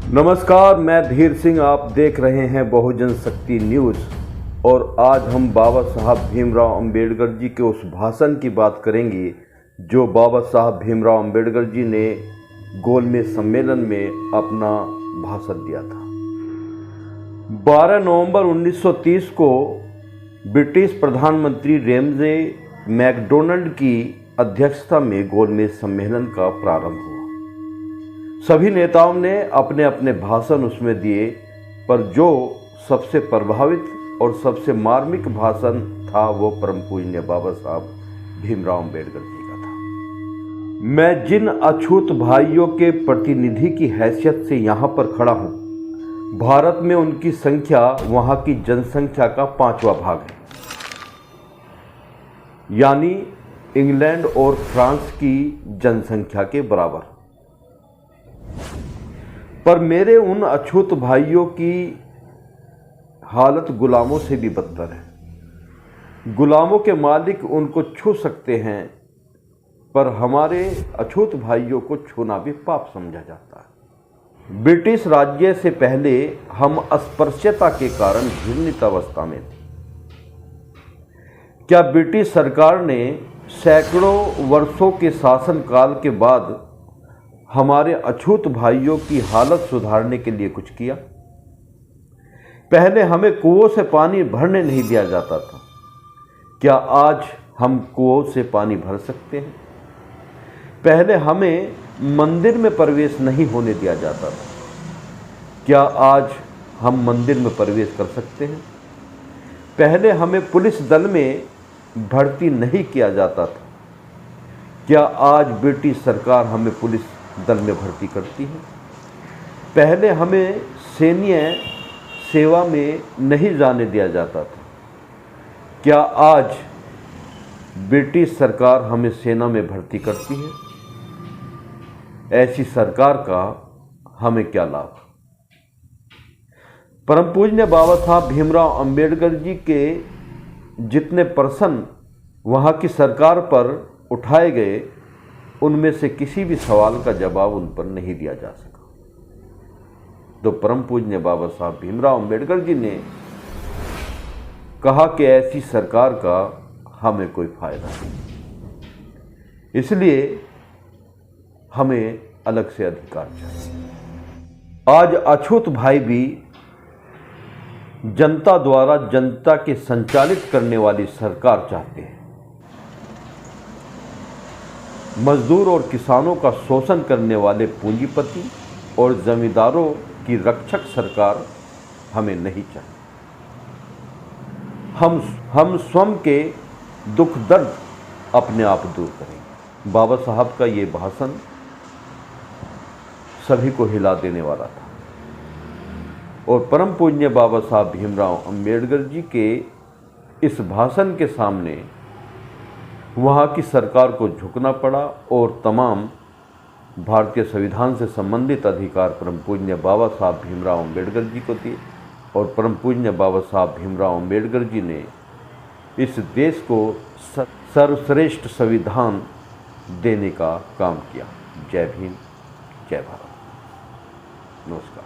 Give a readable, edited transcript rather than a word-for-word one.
नमस्कार, मैं धीर सिंह। आप देख रहे हैं बहुजन शक्ति न्यूज़ और आज हम बाबा साहब भीमराव अंबेडकर जी के उस भाषण की बात करेंगे जो बाबा साहब भीमराव अंबेडकर जी ने गोलमेज सम्मेलन में अपना भाषण दिया था। 12 नवंबर 1930 को ब्रिटिश प्रधानमंत्री रेमजे मैकडोनल्ड की अध्यक्षता में गोलमेज सम्मेलन का प्रारंभ हुआ। सभी नेताओं ने अपने अपने भाषण उसमें दिए, पर जो सबसे प्रभावित और सबसे मार्मिक भाषण था वो परम पूज्य बाबा साहब भीमराव अंबेडकर जी का था। मैं जिन अछूत भाइयों के प्रतिनिधि की हैसियत से यहाँ पर खड़ा हूँ, भारत में उनकी संख्या वहाँ की जनसंख्या का 5वां भाग है, यानी इंग्लैंड और फ्रांस की जनसंख्या के बराबर। पर मेरे उन अछूत भाइयों की हालत गुलामों से भी बदतर है। गुलामों के मालिक उनको छू सकते हैं, पर हमारे अछूत भाइयों को छूना भी पाप समझा जाता है। ब्रिटिश राज्य से पहले हम अस्पृश्यता के कारण घृणित अवस्था में थे। क्या ब्रिटिश सरकार ने सैकड़ों वर्षों के शासनकाल के बाद हमारे अछूत भाइयों की हालत सुधारने के लिए कुछ किया? पहले हमें कुओं से पानी भरने नहीं दिया जाता था। क्या आज हम कुओं से पानी भर सकते हैं? पहले हमें मंदिर में प्रवेश नहीं होने दिया जाता था। क्या आज हम मंदिर में प्रवेश कर सकते हैं? पहले हमें पुलिस दल में भर्ती नहीं किया जाता था। क्या आज ब्रिटिश सरकार हमें पुलिस दल में भर्ती करती है? पहले हमें सैन्य सेवा में नहीं जाने दिया जाता था। क्या आज ब्रिटिश सरकार हमें सेना में भर्ती करती है? ऐसी सरकार का हमें क्या लाभ? परम पूज्य बाबा साहब भीमराव अंबेडकर जी के जितने प्रश्न वहाँ की सरकार पर उठाए गए, उनमें से किसी भी सवाल का जवाब उन पर नहीं दिया जा सका। तो परम पूज्य बाबा साहब भीमराव अंबेडकर जी ने कहा कि ऐसी सरकार का हमें कोई फायदा नहीं, इसलिए हमें अलग से अधिकार चाहिए। आज अछूत भाई भी जनता द्वारा जनता के संचालित करने वाली सरकार चाहते हैं। मजदूर और किसानों का शोषण करने वाले पूंजीपति और जमींदारों की रक्षक सरकार हमें नहीं चाहिए। हम स्वयं के दुख दर्द अपने आप दूर करेंगे। बाबा साहब का ये भाषण सभी को हिला देने वाला था और परम पूज्य बाबा साहब भीमराव अंबेडकर जी के इस भाषण के सामने वहाँ की सरकार को झुकना पड़ा और तमाम भारतीय संविधान से संबंधित अधिकार परम पूज्य बाबा साहब भीमराव अंबेडकर जी को दिए और परम पूज्य बाबा साहब भीमराव अंबेडकर जी ने इस देश को सर्वश्रेष्ठ संविधान देने का काम किया। जय भीम, जय भारत। नमस्कार।